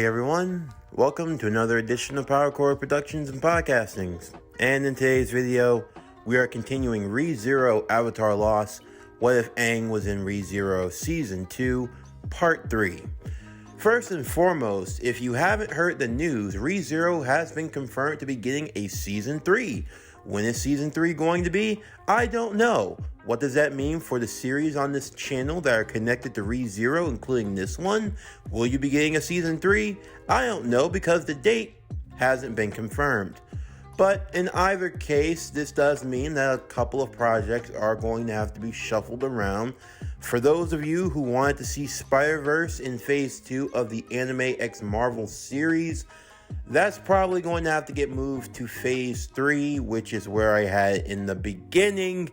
everyone, welcome to another edition of PowerCore Productions and Podcastings. And in today's video, we are continuing ReZero Avatar Lost, What If Aang Was in ReZero Season 2, Part 3. First and foremost, if you haven't heard the news, ReZero has been confirmed to be getting a Season 3. When is Season 3 going to be? I don't know. What does that mean for the series on this channel that are connected to ReZero, including this one? Will you be getting a Season 3? I don't know because the date hasn't been confirmed. But in either case, this does mean that a couple of projects are going to have to be shuffled around. For those of you who wanted to see Spider-Verse in Phase 2 of the Anime X Marvel series, that's probably going to have to get moved to Phase 3, which is where I had it in the beginning.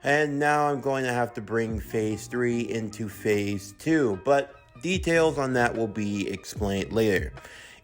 And now I'm going to have to bring Phase 3 into Phase 2. But details on that will be explained later.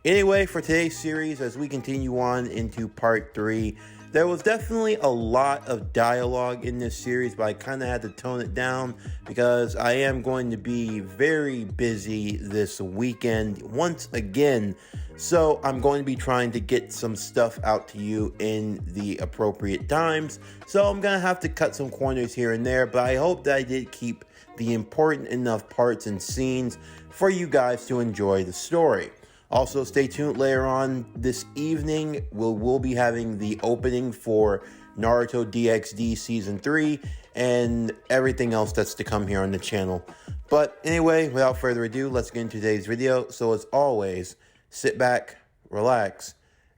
Anyway, for today's series, as we continue on into Part 3, there was definitely a lot of dialogue in this series, but I kind of had to tone it down because I am going to be very busy this weekend once again. So I'm going to be trying to get some stuff out to you in the appropriate times. So I'm going to have to cut some corners here and there, but I hope that I did keep the important enough parts and scenes for you guys to enjoy the story. Also, stay tuned later on this evening. We'll be having the opening for Naruto DxD Season 3 and everything else that's to come here on the channel. But anyway, without further ado, let's get into today's video. So as always, sit back, relax,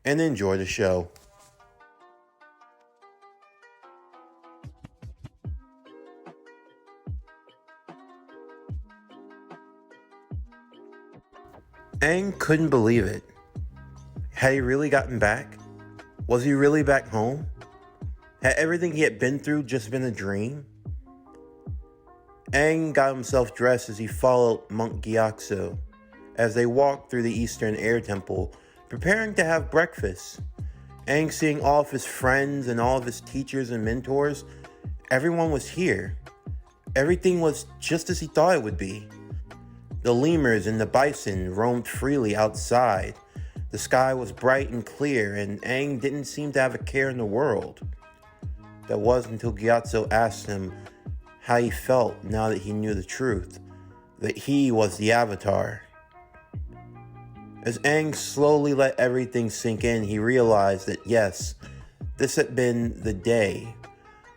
and enjoy the show. Aang couldn't believe it. Had he really gotten back? Was he really back home? Had everything he had been through just been a dream? Aang got himself dressed as he followed Monk Gyatso as they walked through the Eastern Air Temple, preparing to have breakfast. Aang, seeing all of his friends and all of his teachers and mentors, everyone was here. Everything was just as he thought it would be. The lemurs and the bison roamed freely outside. The sky was bright and clear, and Aang didn't seem to have a care in the world. That was until Gyatso asked him how he felt now that he knew the truth, that he was the Avatar. As Aang slowly let everything sink in, he realized that yes, this had been the day,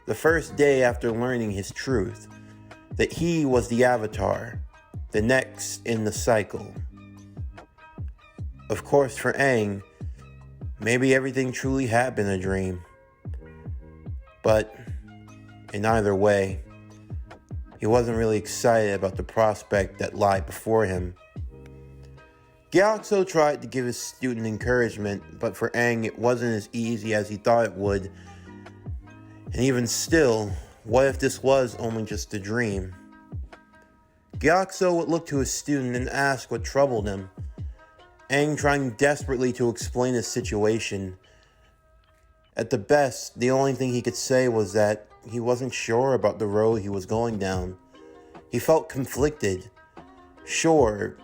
the first day after learning his truth, that he was the Avatar, the next in the cycle. Of course, for Aang, maybe everything truly had been a dream. But in either way, he wasn't really excited about the prospect that lied before him. Gyatso tried to give his student encouragement, but for Aang it wasn't as easy as he thought it would. And even still, what if this was only just a dream? Gyatso would look to his student and ask what troubled him. Aang trying desperately to explain his situation. At the best, the only thing he could say was that he wasn't sure about the road he was going down. He felt conflicted. Sure,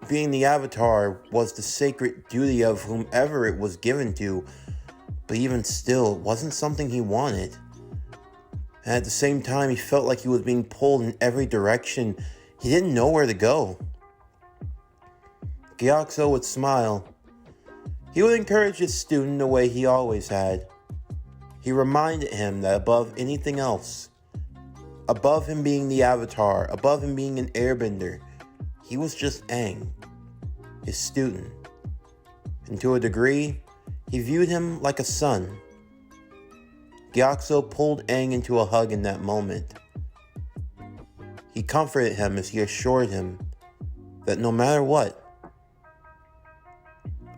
being the Avatar was the sacred duty of whomever it was given to, but even still, it wasn't something he wanted. And at the same time, he felt like he was being pulled in every direction. He didn't know where to go. Gyatso would smile. He would encourage his student the way he always had. He reminded him that above anything else, above him being the Avatar, above him being an airbender, he was just Aang, his student. And to a degree, he viewed him like a son. Gyatso pulled Aang into a hug in that moment. He comforted him as he assured him that no matter what,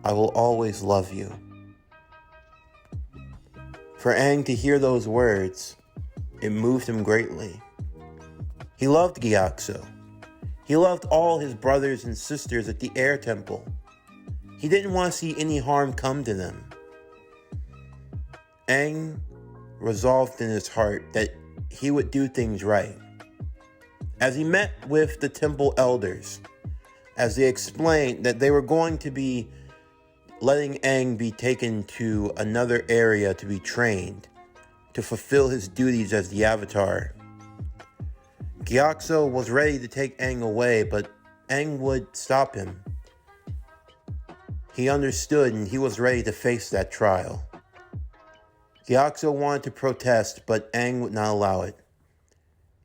I will always love you. For Aang to hear those words, it moved him greatly. He loved Gyatso. He loved all his brothers and sisters at the Air Temple. He didn't want to see any harm come to them. Aang resolved in his heart that he would do things right. As he met with the temple elders, as they explained that they were going to be letting Aang be taken to another area to be trained, to fulfill his duties as the Avatar. Gyatso was ready to take Aang away, but Aang would stop him. He understood and he was ready to face that trial. Gyatso wanted to protest, but Aang would not allow it.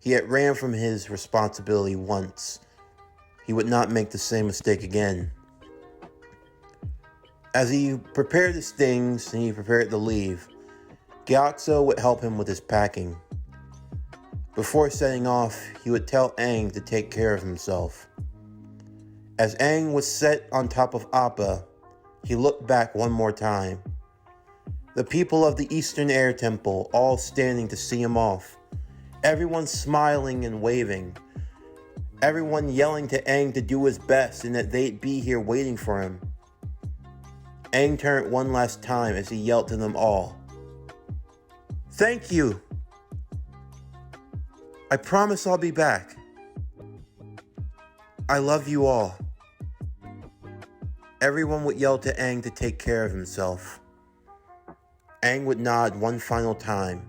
He had ran from his responsibility once. He would not make the same mistake again. As he prepared his things and he prepared to leave, Gyatso would help him with his packing. Before setting off, he would tell Aang to take care of himself. As Aang was set on top of Appa, he looked back one more time. The people of the Eastern Air Temple all standing to see him off. Everyone smiling and waving. Everyone yelling to Aang to do his best and that they'd be here waiting for him. Aang turned one last time as he yelled to them all. "Thank you. I promise I'll be back. I love you all." Everyone would yell to Aang to take care of himself. Aang would nod one final time.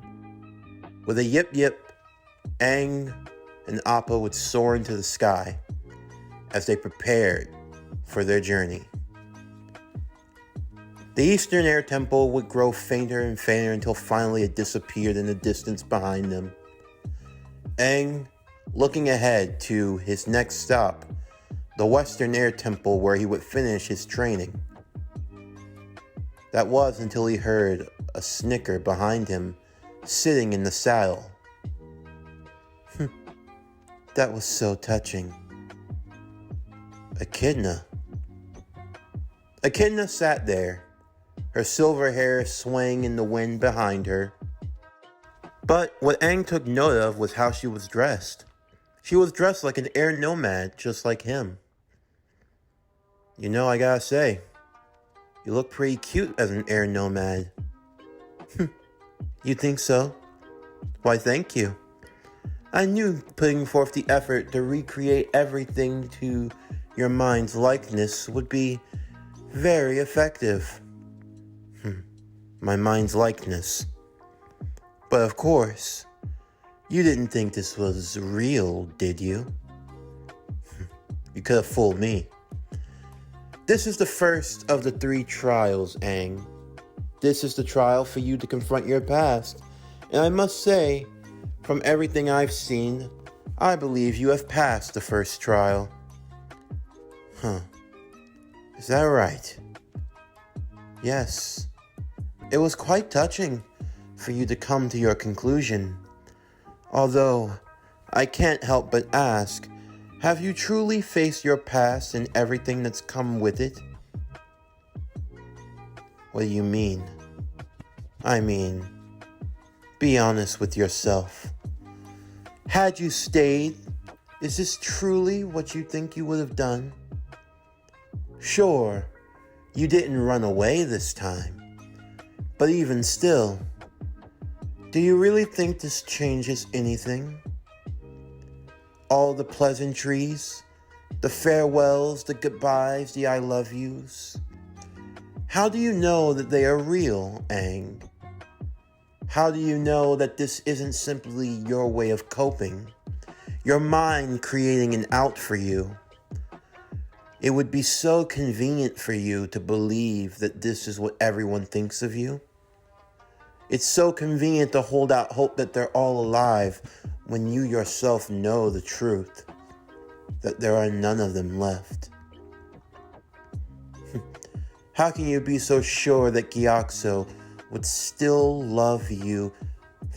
With a yip yip, Aang and Appa would soar into the sky as they prepared for their journey. The Eastern Air Temple would grow fainter and fainter until finally it disappeared in the distance behind them. Aang, looking ahead to his next stop, the Western Air Temple where he would finish his training. That was until he heard a snicker behind him, sitting in the saddle. That was so touching. Echidna. Echidna sat there, her silver hair swaying in the wind behind her. But what Aang took note of was how she was dressed. She was dressed like an air nomad, just like him. You know, I gotta say, you look pretty cute as an air nomad. You think so? Why, thank you. I knew putting forth the effort to recreate everything to your mind's likeness would be very effective. My mind's likeness. But of course, you didn't think this was real, did you? You could have fooled me. This is the first of the 3 trials, Aang. This is the trial for you to confront your past. And I must say, from everything I've seen, I believe you have passed the first trial. Is that right? Yes. It was quite touching for you to come to your conclusion. Although, I can't help but ask, have you truly faced your past and everything that's come with it? What do you mean? I mean, be honest with yourself. Had you stayed, is this truly what you think you would have done? Sure, you didn't run away this time. But even still, do you really think this changes anything? All the pleasantries, the farewells, the goodbyes, the I love yous. How do you know that they are real, Aang? How do you know that this isn't simply your way of coping? Your mind creating an out for you? It would be so convenient for you to believe that this is what everyone thinks of you. It's so convenient to hold out hope that they're all alive when you yourself know the truth, that there are none of them left. How can you be so sure that Gyatso would still love you?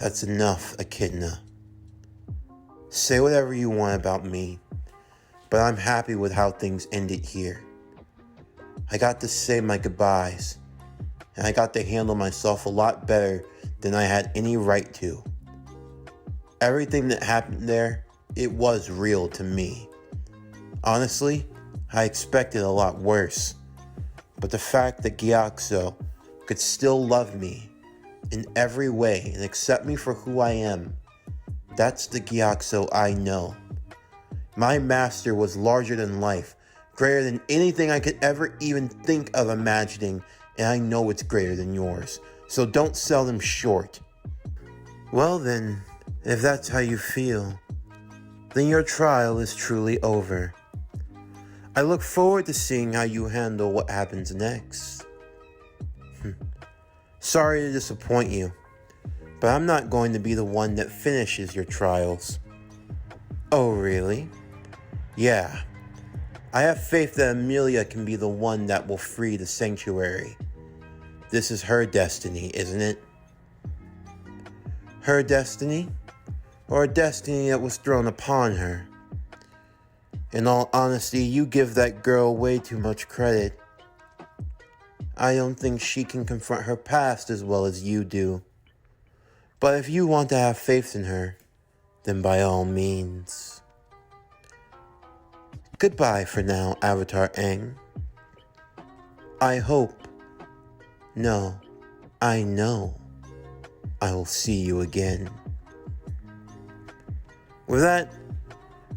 That's enough, Echidna. Say whatever you want about me, but I'm happy with how things ended here. I got to say my goodbyes, and I got to handle myself a lot better than I had any right to. Everything that happened there, it was real to me. Honestly, I expected a lot worse. But the fact that Gyatso could still love me in every way and accept me for who I am, that's the Gyatso I know. My master was larger than life, Greater than anything I could ever even think of imagining, and I know it's greater than yours. So don't sell them short. Well then, if that's how you feel, then your trial is truly over. I look forward to seeing how you handle what happens next. Sorry to disappoint you, but I'm not going to be the one that finishes your trials. Oh, really? Yeah. I have faith that Amelia can be the one that will free the sanctuary. This is her destiny, isn't it? Her destiny? Or a destiny that was thrown upon her? In all honesty, you give that girl way too much credit. I don't think she can confront her past as well as you do. But if you want to have faith in her, then by all means. Goodbye for now, Avatar Aang. I hope, no, I know, I will see you again. With that,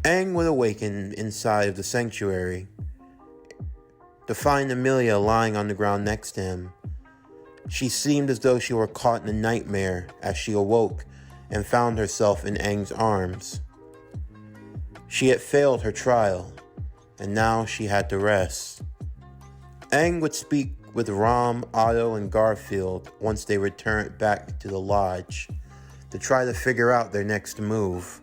Aang would awaken inside of the sanctuary to find Amelia lying on the ground next to him. She seemed as though she were caught in a nightmare as she awoke and found herself in Aang's arms. She had failed her trial, and now she had to rest. Aang would speak with Ram, Otto, and Garfield once they returned back to the lodge to try to figure out their next move.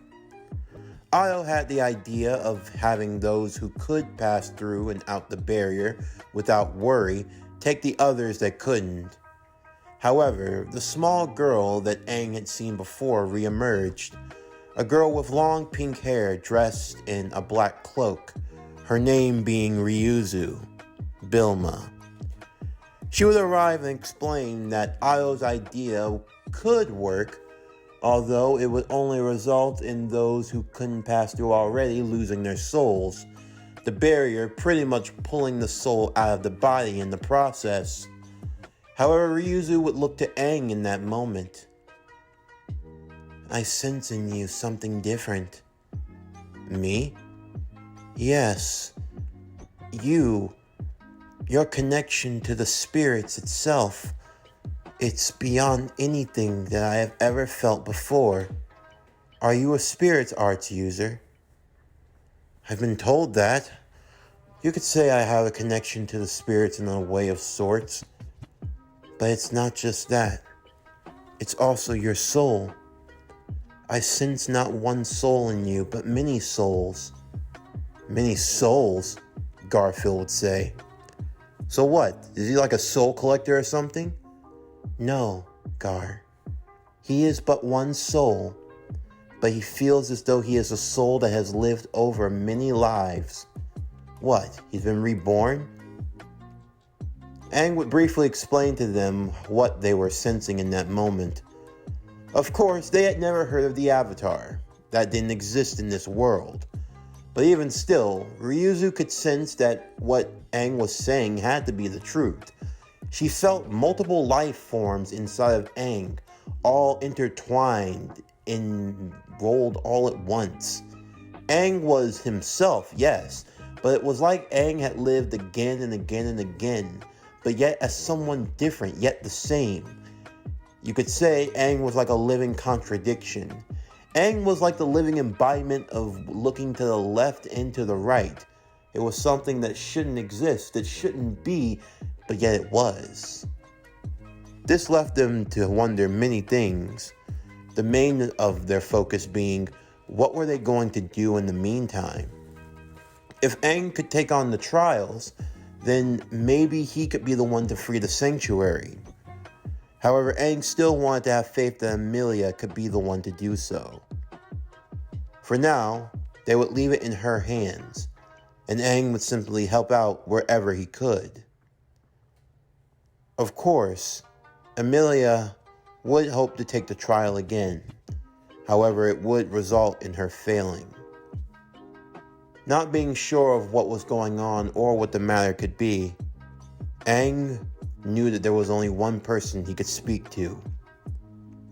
Otto had the idea of having those who could pass through and out the barrier without worry take the others that couldn't. However, the small girl that Aang had seen before reemerged, a girl with long pink hair dressed in a black cloak, her name being Ryuzu, Bilma. She would arrive and explain that Otto's idea could work, although it would only result in those who couldn't pass through already losing their souls, the barrier pretty much pulling the soul out of the body in the process. However, Ryuzu would look to Aang in that moment. I sense in you something different. Me? Yes. Your connection to the spirits itself. It's beyond anything that I have ever felt before. Are you a spirits arts user? I've been told that. You could say I have a connection to the spirits in a way of sorts. But it's not just that. It's also your soul. I sense not one soul in you, but many souls. Many souls, Garfield would say. So what? Is he like a soul collector or something? No, Gar. He is but one soul, but he feels as though he is a soul that has lived over many lives. What? He's been reborn? Aang would briefly explain to them what they were sensing in that moment. Of course, they had never heard of the Avatar. That didn't exist in this world. But even still, Ryuzu could sense that what Aang was saying had to be the truth. She felt multiple life forms inside of Aang, all intertwined, enrolled all at once. Aang was himself, yes, but it was like Aang had lived again and again and again, but yet as someone different, yet the same. You could say Aang was like a living contradiction. Aang was like the living embodiment of looking to the left and to the right. It was something that shouldn't exist, that shouldn't be, but yet it was. This left them to wonder many things, the main of their focus being, what were they going to do in the meantime? If Aang could take on the trials, then maybe he could be the one to free the sanctuary. However, Aang still wanted to have faith that Amelia could be the one to do so. For now, they would leave it in her hands, and Aang would simply help out wherever he could. Of course, Amelia would hope to take the trial again. However, it would result in her failing. Not being sure of what was going on or what the matter could be, Aang knew that there was only one person he could speak to,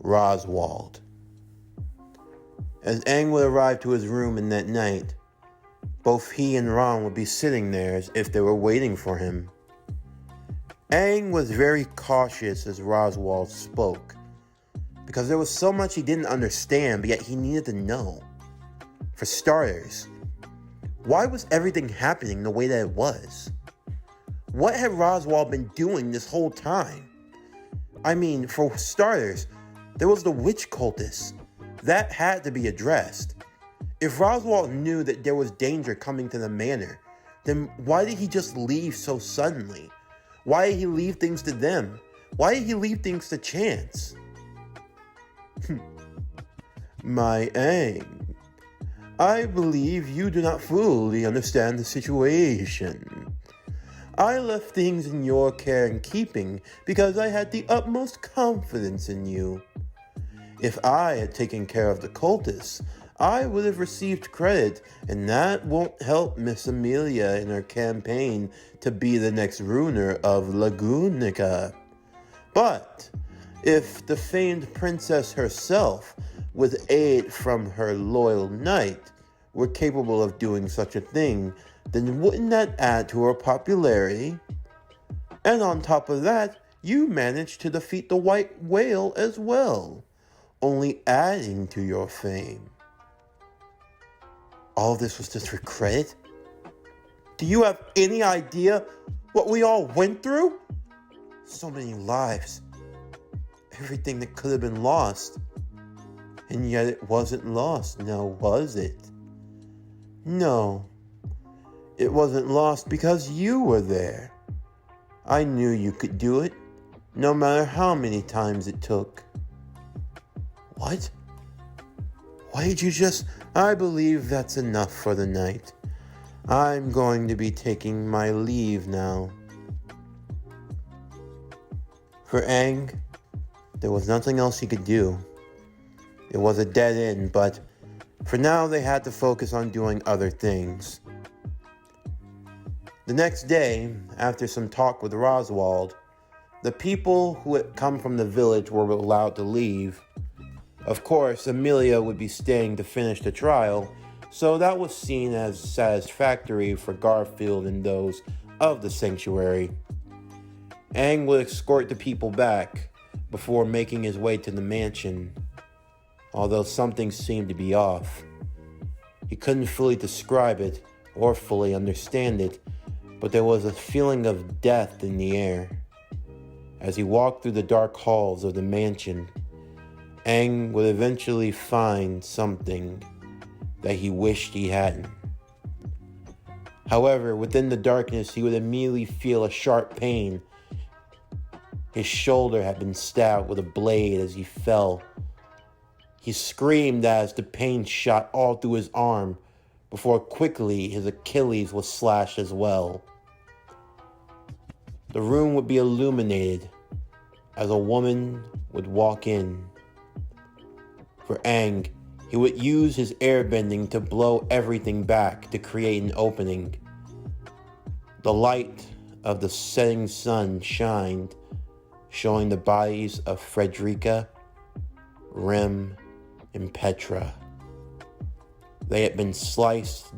Roswald. As Aang would arrive to his room in that night, Both he and Ron would be sitting there as if they were waiting for him. Aang was very cautious as Roswaal spoke, because there was so much he didn't understand, but yet he needed to know. For starters, why was everything happening the way that it was? What had Roswaal been doing this whole time? I mean, for starters, there was the witch cultists. That had to be addressed. If Roswaal knew that there was danger coming to the manor, then why did he just leave so suddenly? Why did he leave things to them? Why did he leave things to chance? My Aang, I believe you do not fully understand the situation. I left things in your care and keeping because I had the utmost confidence in you. If I had taken care of the cultists, I would have received credit, and that won't help Miss Amelia in her campaign to be the next ruler of Lagunica. But if the famed princess herself, with aid from her loyal knight, were capable of doing such a thing, then wouldn't that add to her popularity? And on top of that, you managed to defeat the white whale as well, only adding to your fame. All this was just for credit? Do you have any idea what we all went through? So many lives. Everything that could have been lost. And yet it wasn't lost, now was it? No. It wasn't lost because you were there. I knew you could do it, no matter how many times it took. What? Why did you just... I believe that's enough for the night. I'm going to be taking my leave now. For Aang, there was nothing else he could do. It was a dead end, but for now they had to focus on doing other things. The next day, after some talk with Roswaal, the people who had come from the village were allowed to leave. Of course, Amelia would be staying to finish the trial, so that was seen as satisfactory for Garfield and those of the sanctuary. Aang would escort the people back before making his way to the mansion, although something seemed to be off. He couldn't fully describe it or fully understand it, but there was a feeling of death in the air. As he walked through the dark halls of the mansion, Aang would eventually find something that he wished he hadn't. However, within the darkness, he would immediately feel a sharp pain. His shoulder had been stabbed with a blade as he fell. He screamed as the pain shot all through his arm, before quickly his Achilles was slashed as well. The room would be illuminated as a woman would walk in. For Aang, he would use his airbending to blow everything back to create an opening. The light of the setting sun shined, showing the bodies of Frederica, Rem, and Petra. They had been sliced,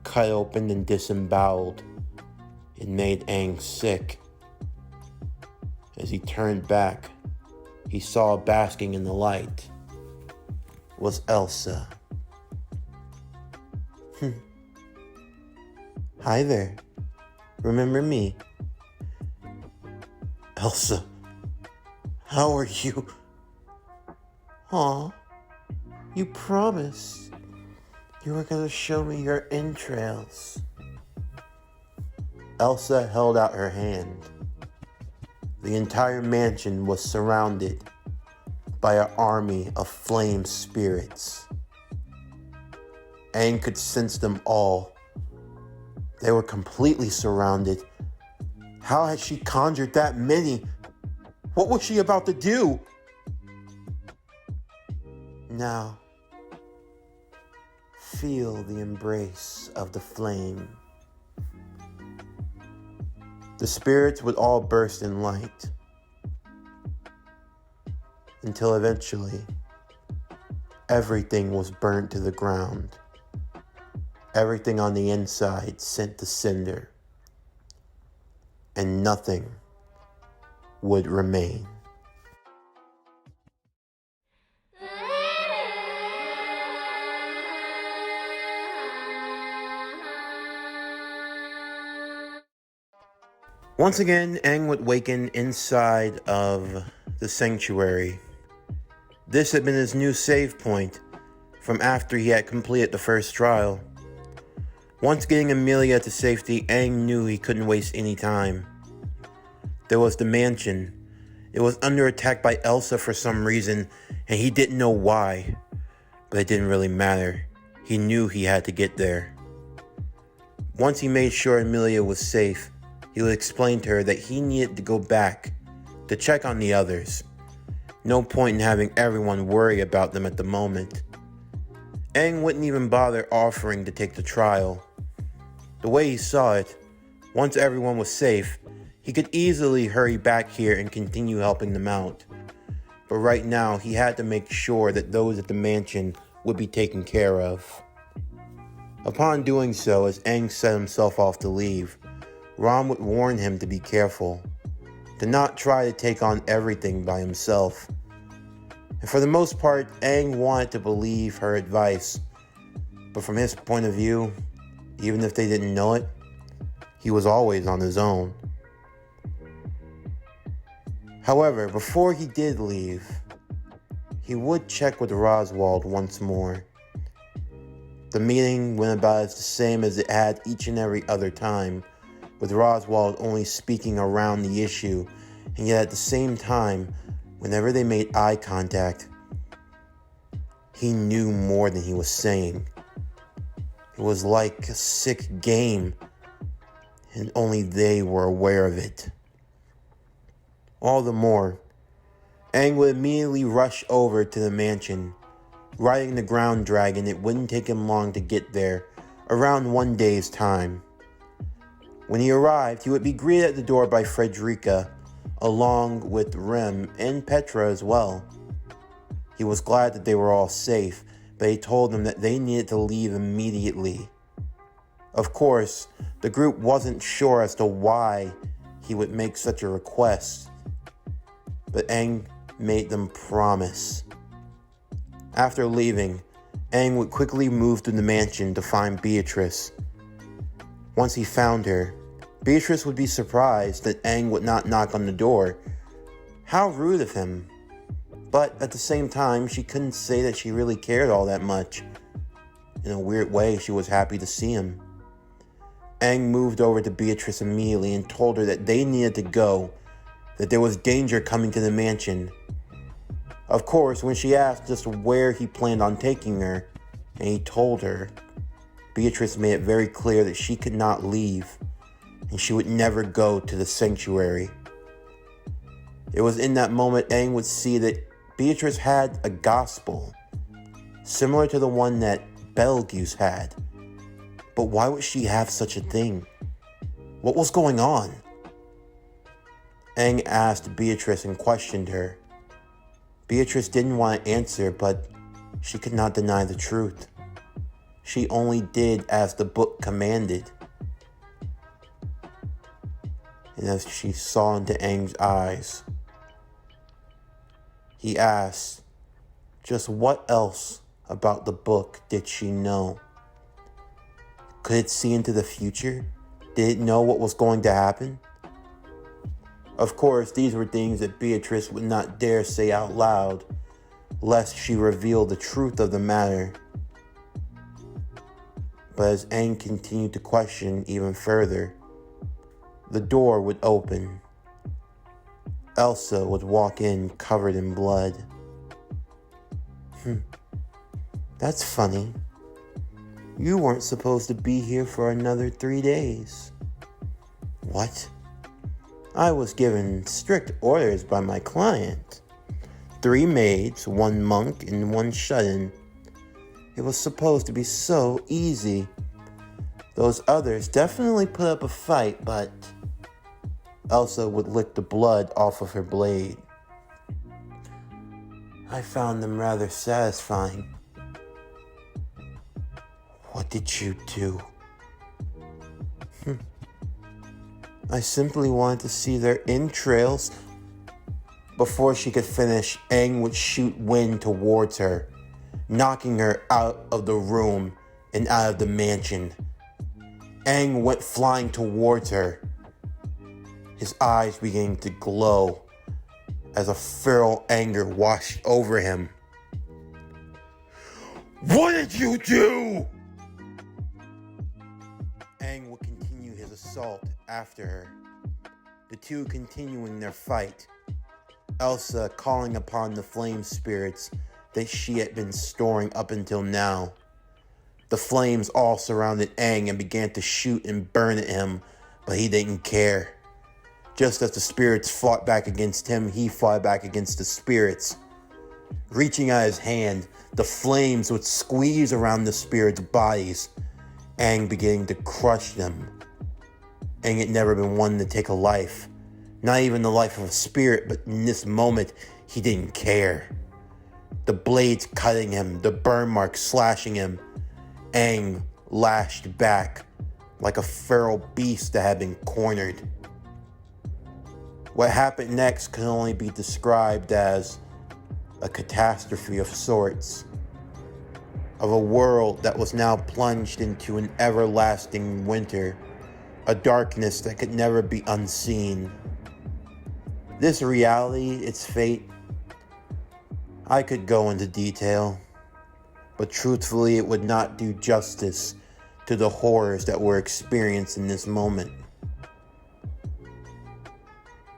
cut open, and disemboweled. It made Aang sick. As he turned back, he saw basking in the light was Elsa. Hi there. Remember me? Elsa, how are you? Aw, you promised you were gonna show me your entrails. Elsa held out her hand. The entire mansion was surrounded by an army of flame spirits. Aang could sense them all. They were completely surrounded. How had she conjured that many? What was she about to do? Now, feel the embrace of the flame. The spirits would all burst in light, until eventually everything was burnt to the ground. everything on the inside sent to cinder, and nothing would remain. Once again, Aang would waken inside of the sanctuary. This had been his new save point from after he had completed the first trial. Once getting Amelia to safety, Aang knew he couldn't waste any time. There was the mansion. It was under attack by Elsa for some reason, and he didn't know why. But it didn't really matter. He knew he had to get there. Once he made sure Amelia was safe, he would explain to her that he needed to go back to check on the others. No point in having everyone worry about them at the moment. Aang wouldn't even bother offering to take the trial. The way he saw it, once everyone was safe, he could easily hurry back here and continue helping them out. But right now, he had to make sure that those at the mansion would be taken care of. Upon doing so, as Aang set himself off to leave, Ram would warn him to be careful, to not try to take on everything by himself. And for the most part, Aang wanted to believe her advice, but from his point of view, even if they didn't know it, he was always on his own. However, before he did leave, he would check with Roswald once more. The meeting went about as the same as it had each and every other time, with Roswald only speaking around the issue, and yet at the same time, whenever they made eye contact, he knew more than he was saying. It was like a sick game, and only they were aware of it. All the more, Aang would immediately rush over to the mansion. Riding the ground dragon, it wouldn't take him long to get there, around 1 day's time. When he arrived, he would be greeted at the door by Frederica, along with Rem and Petra as well. He was glad that they were all safe, but he told them that they needed to leave immediately. Of course, the group wasn't sure as to why he would make such a request, but Aang made them promise. After leaving, Aang would quickly move to the mansion to find Beatrice. Once he found her, Beatrice would be surprised that Aang would not knock on the door. How rude of him. But at the same time, she couldn't say that she really cared all that much. In a weird way, she was happy to see him. Aang moved over to Beatrice immediately and told her that they needed to go, that there was danger coming to the mansion. Of course, when she asked just where he planned on taking her, and he told her, Beatrice made it very clear that she could not leave, and she would never go to the sanctuary. It was in that moment Aang would see that Beatrice had a gospel, similar to the one that Betelgeuse had. But why would she have such a thing? What was going on? Aang asked Beatrice and questioned her. Beatrice didn't want to answer, but she could not deny the truth. She only did as the book commanded. And as she saw into Aang's eyes, he asked, just what else about the book did she know? Could it see into the future? Did it know what was going to happen? Of course, these were things that Beatrice would not dare say out loud, lest she reveal the truth of the matter. But as Aang continued to question even further, the door would open. Elsa would walk in covered in blood. That's funny. You weren't supposed to be here for another 3 days. What? I was given strict orders by my client. 3 maids, 1 monk, and 1 shut-in. It was supposed to be so easy. Those others definitely put up a fight, but Elsa would lick the blood off of her blade. I found them rather satisfying. What did you do? I simply wanted to see their entrails. Before she could finish, Aang would shoot wind towards her, knocking her out of the room and out of the mansion. Aang went flying towards her, his eyes beginning to glow as a feral anger washed over him. What did you do? Aang would continue his assault after her, the two continuing their fight, Elsa calling upon the flame spirits that she had been storing up until now. The flames all surrounded Aang and began to shoot and burn at him, but he didn't care. Just as the spirits fought back against him, he fought back against the spirits. Reaching out his hand, the flames would squeeze around the spirits' bodies, Aang beginning to crush them. Aang had never been one to take a life, not even the life of a spirit, but in this moment, he didn't care. The blades cutting him, the burn marks slashing him, Aang lashed back like a feral beast that had been cornered. What happened next can only be described as a catastrophe of sorts, of a world that was now plunged into an everlasting winter, a darkness that could never be unseen. This reality, its fate, I could go into detail, but truthfully it would not do justice to the horrors that were experienced in this moment.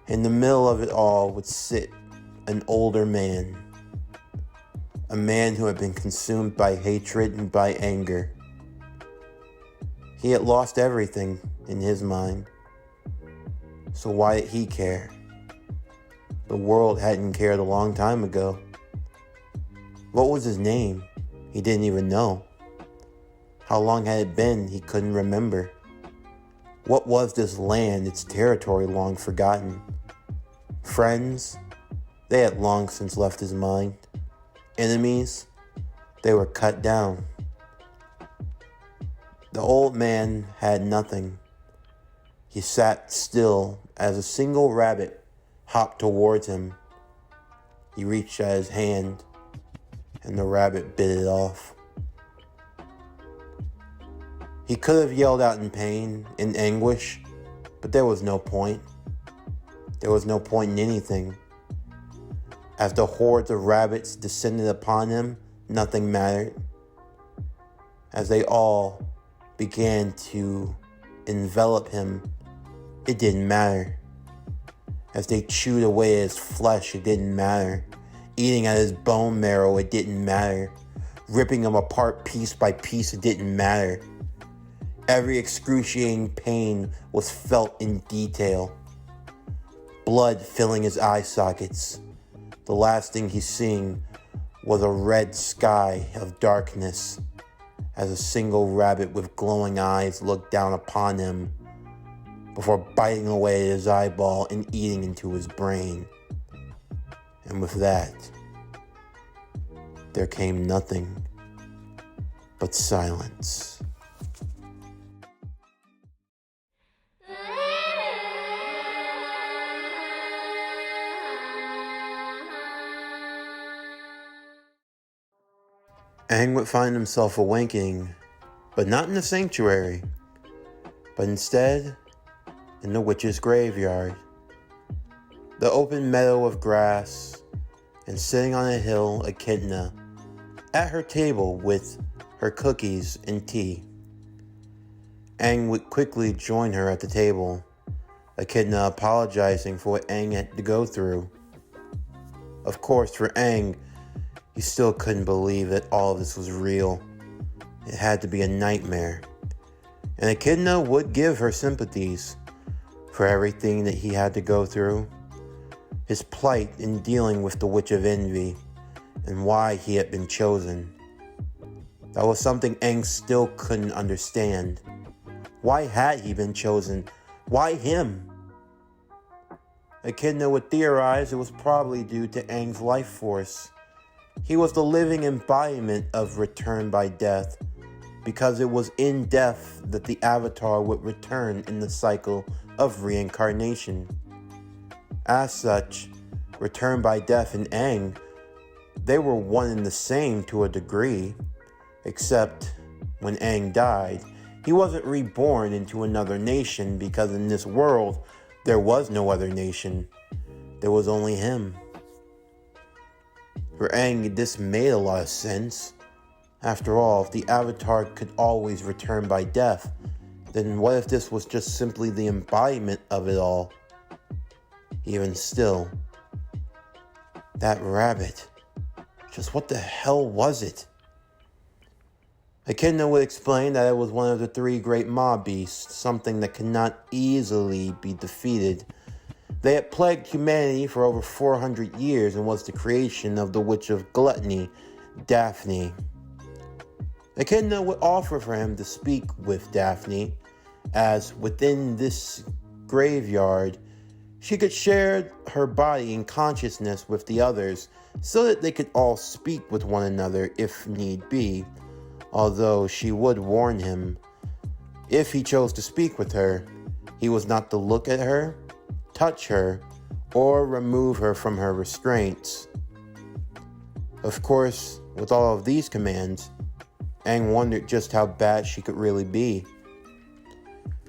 In the middle of it all would sit an older man, a man who had been consumed by hatred and by anger. He had lost everything in his mind, so why did he care? The world hadn't cared a long time ago. What was his name? He didn't even know. How long had it been? He couldn't remember. What was this land, its territory long forgotten? Friends? They had long since left his mind. Enemies? They were cut down. The old man had nothing. He sat still as a single rabbit hopped towards him. He reached out his hand, and the rabbit bit it off. He could have yelled out in pain, in anguish, but there was no point. There was no point in anything. As the hordes of rabbits descended upon him, nothing mattered. As they all began to envelop him, it didn't matter. As they chewed away at his flesh, it didn't matter. Eating at his bone marrow, it didn't matter. Ripping him apart piece by piece, it didn't matter. Every excruciating pain was felt in detail. Blood filling his eye sockets. The last thing he's seeing was a red sky of darkness as a single rabbit with glowing eyes looked down upon him before biting away at his eyeball and eating into his brain. And with that, there came nothing but silence. Aang would find himself awakening, but not in the sanctuary, but instead in the witch's graveyard. The open meadow of grass, and sitting on a hill, Echidna, at her table with her cookies and tea. Aang would quickly join her at the table, Echidna apologizing for what Aang had to go through. Of course, for Aang, he still couldn't believe that all of this was real. It had to be a nightmare. And Echidna would give her sympathies for everything that he had to go through. His plight in dealing with the Witch of Envy, and why he had been chosen. That was something Aang still couldn't understand. Why had he been chosen? Why him? Echidna would theorize it was probably due to Aang's life force. He was the living embodiment of return by death, because it was in death that the Avatar would return in the cycle of reincarnation. As such, return by death and Aang, they were one and the same to a degree, except when Aang died, he wasn't reborn into another nation because in this world, there was no other nation. There was only him. For Aang, this made a lot of sense. After all, if the Avatar could always return by death, then what if this was just simply the embodiment of it all? Even still, that rabbit, just what the hell was it? Echidna would explain that it was one of the three great maw beasts, something that cannot easily be defeated. They had plagued humanity for over 400 years and was the creation of the Witch of Gluttony, Daphne. Echidna would offer for him to speak with Daphne, as within this graveyard, she could share her body and consciousness with the others so that they could all speak with one another if need be, although she would warn him, if he chose to speak with her, he was not to look at her, touch her, or remove her from her restraints. Of course, with all of these commands, Aang wondered just how bad she could really be.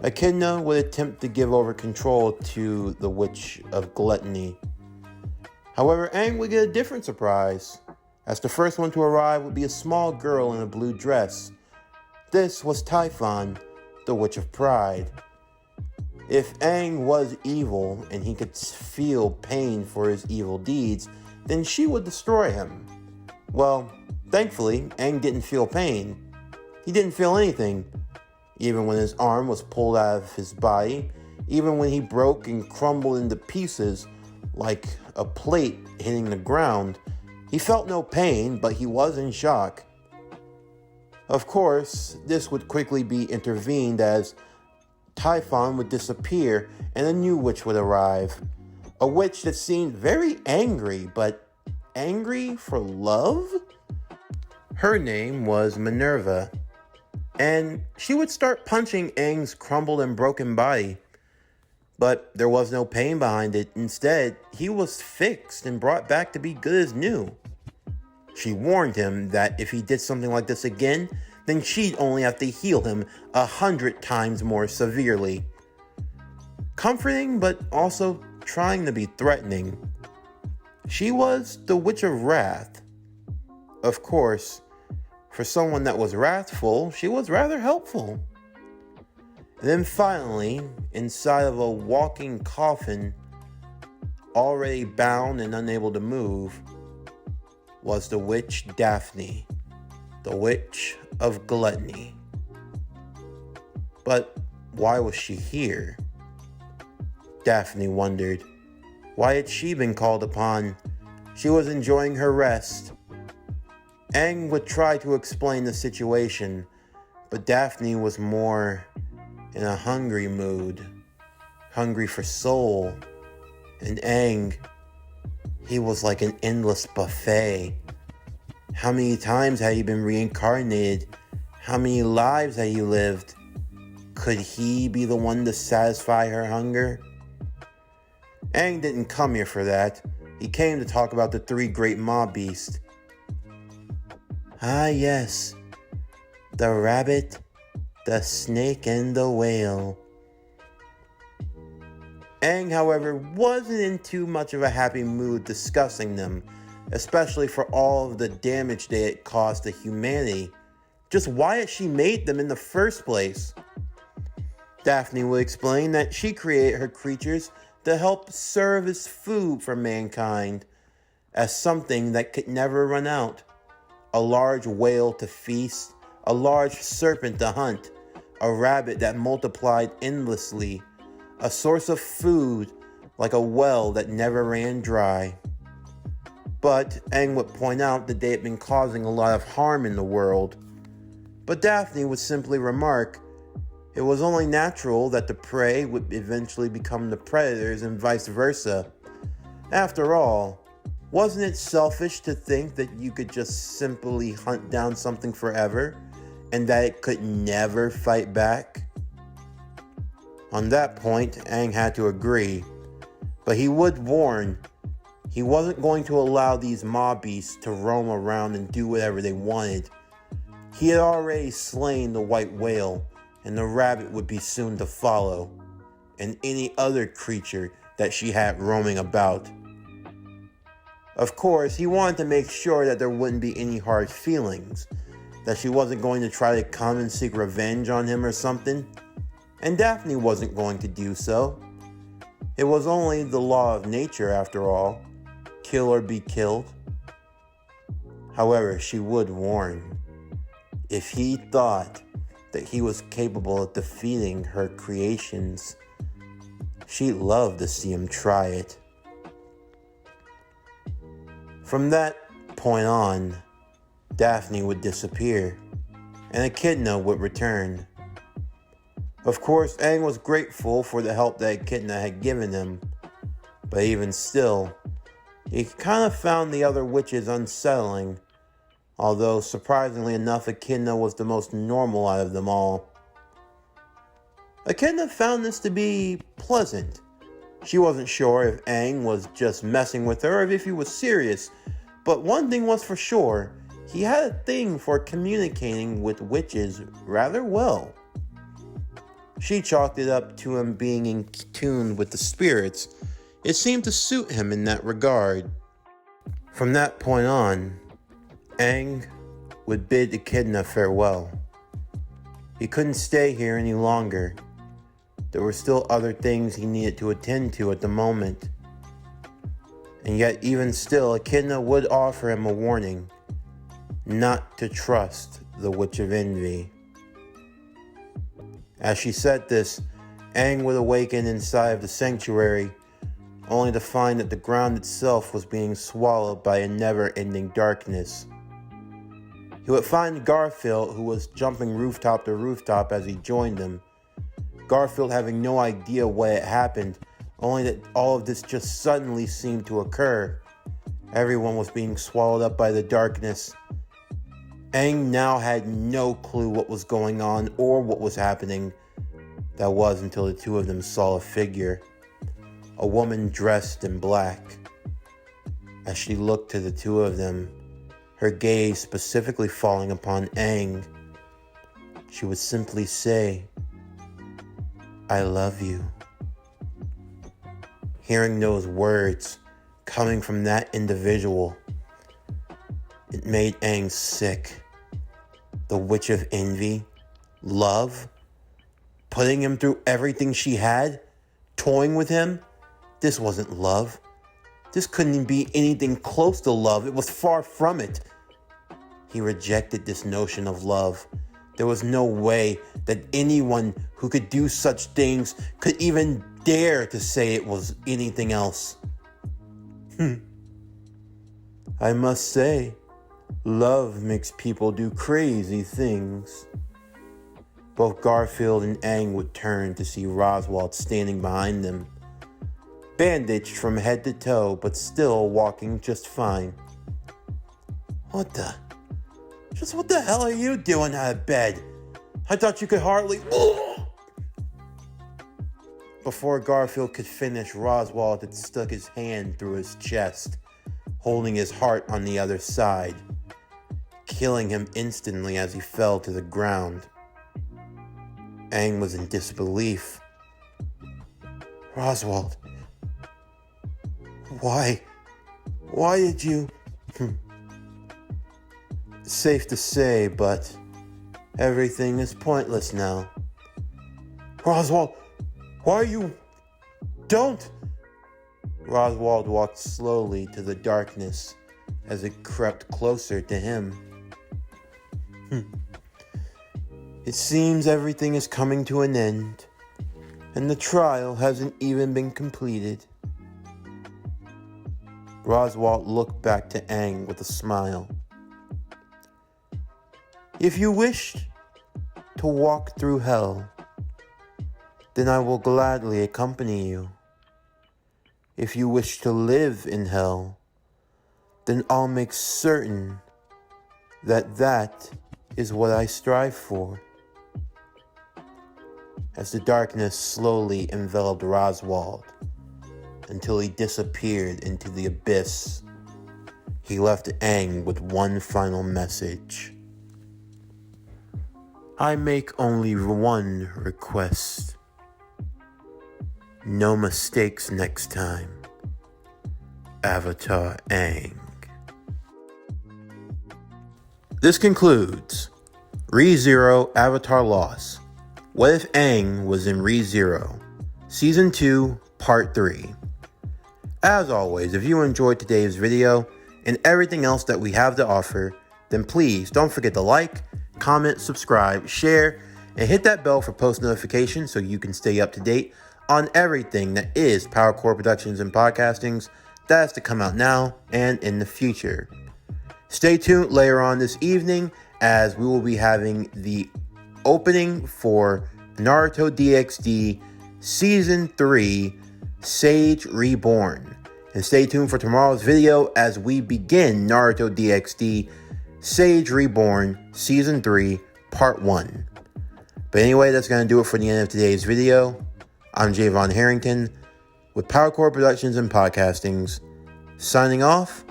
Echidna would attempt to give over control to the Witch of Gluttony. However, Aang would get a different surprise, as the first one to arrive would be a small girl in a blue dress. This was Typhon, the Witch of Pride. If Aang was evil and he could feel pain for his evil deeds, then she would destroy him. Well, thankfully, Aang didn't feel pain. He didn't feel anything. Even when his arm was pulled out of his body, even when he broke and crumbled into pieces like a plate hitting the ground, he felt no pain, but he was in shock. Of course, this would quickly be intervened as Typhon would disappear and a new witch would arrive. A witch that seemed very angry, but angry for love? Her name was Minerva, and she would start punching Aang's crumbled and broken body. But there was no pain behind it. Instead, he was fixed and brought back to be good as new. She warned him that if he did something like this again, then she'd only have to heal him 100 times more severely. Comforting, but also trying to be threatening. She was the Witch of Wrath. Of course, for someone that was wrathful, she was rather helpful. And then finally, inside of a walking coffin, already bound and unable to move, was the witch Daphne, the Witch of Gluttony. But why was she here? Daphne wondered. Why had she been called upon? She was enjoying her rest. Aang would try to explain the situation, but Daphne was more in a hungry mood, hungry for soul. And Aang, he was like an endless buffet. How many times had he been reincarnated? How many lives had he lived? Could he be the one to satisfy her hunger? Aang didn't come here for that. He came to talk about the three great maw beasts. Ah yes, the rabbit, the snake, and the whale. Aang, however, wasn't in too much of a happy mood discussing them, especially for all of the damage they had caused to humanity. Just why had she made them in the first place? Daphne would explain that she created her creatures to help serve as food for mankind, as something that could never run out. A large whale to feast, a large serpent to hunt, a rabbit that multiplied endlessly, a source of food like a well that never ran dry. But Aang would point out that they had been causing a lot of harm in the world. But Daphne would simply remark, it was only natural that the prey would eventually become the predators and vice versa. After all, wasn't it selfish to think that you could just simply hunt down something forever and that it could never fight back? On that point, Aang had to agree, but he would warn he wasn't going to allow these mob beasts to roam around and do whatever they wanted. He had already slain the white whale, and the rabbit would be soon to follow, and any other creature that she had roaming about. Of course, he wanted to make sure that there wouldn't be any hard feelings, that she wasn't going to try to come and seek revenge on him or something, and Daphne wasn't going to do so. It was only the law of nature after all, kill or be killed. However, she would warn, if he thought that he was capable of defeating her creations, she'd love to see him try it. From that point on, Daphne would disappear, and Echidna would return. Of course, Aang was grateful for the help that Echidna had given him, but even still, he kind of found the other witches unsettling, although surprisingly enough, Echidna was the most normal out of them all. Echidna found this to be pleasant. She wasn't sure if Aang was just messing with her or if he was serious, but one thing was for sure, he had a thing for communicating with witches rather well. She chalked it up to him being in tune with the spirits. It seemed to suit him in that regard. From that point on, Aang would bid Echidna farewell. He couldn't stay here any longer. There were still other things he needed to attend to at the moment. And yet, even still, Echidna would offer him a warning, not to trust the Witch of Envy. As she said this, Aang would awaken inside of the sanctuary, only to find that the ground itself was being swallowed by a never-ending darkness. He would find Garfield, who was jumping rooftop to rooftop as he joined them. Garfield having no idea what had happened, only that all of this just suddenly seemed to occur. Everyone was being swallowed up by the darkness. Aang now had no clue what was going on or what was happening. That was until the two of them saw a figure, a woman dressed in black. As she looked to the two of them, her gaze specifically falling upon Aang, she would simply say, "I love you." Hearing those words coming from that individual, it made Aang sick. The Witch of Envy, love, putting him through everything she had, toying with him. This wasn't love. This couldn't be anything close to love. It was far from it. He rejected this notion of love. There was no way that anyone who could do such things could even dare to say it was anything else. I must say, love makes people do crazy things. Both Garfield and Aang would turn to see Roswald standing behind them, bandaged from head to toe, but still walking just fine. What the hell are you doing out of bed? I thought you could hardly... Before Garfield could finish, Roswald had stuck his hand through his chest, holding his heart on the other side, killing him instantly as he fell to the ground. Aang was in disbelief. Roswald, why did you... Safe to say, but everything is pointless now. Roswald, why are you... Don't! Roswald walked slowly to the darkness as it crept closer to him. It seems everything is coming to an end, and the trial hasn't even been completed. Roswald looked back to Aang with a smile. If you wish to walk through hell, then I will gladly accompany you. If you wish to live in hell, then I'll make certain that is what I strive for. As the darkness slowly enveloped Roswald until he disappeared into the abyss, he left Aang with one final message. I make only one request. No mistakes next time. Avatar Aang. This concludes ReZero Avatar Lost. What if Aang was in ReZero? Season 2, Part 3. As always, if you enjoyed today's video and everything else that we have to offer, then please don't forget to like, comment, subscribe, share, and hit that bell for post notifications so you can stay up to date on everything that is PowerCore Productions and Podcastings that is to come out now and in the future. Stay tuned later on this evening as we will be having the opening for Naruto DxD Season 3 Sage Reborn. And stay tuned for tomorrow's video as we begin Naruto DxD Sage Reborn Season 3 Part 1. But anyway, that's going to do it for the end of today's video. I'm Javon Harrington with PowerCore Productions and Podcastings, signing off,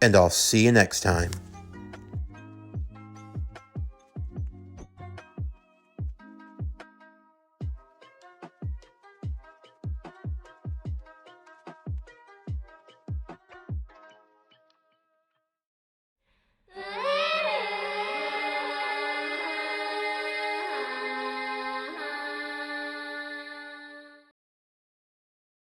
and I'll see you next time.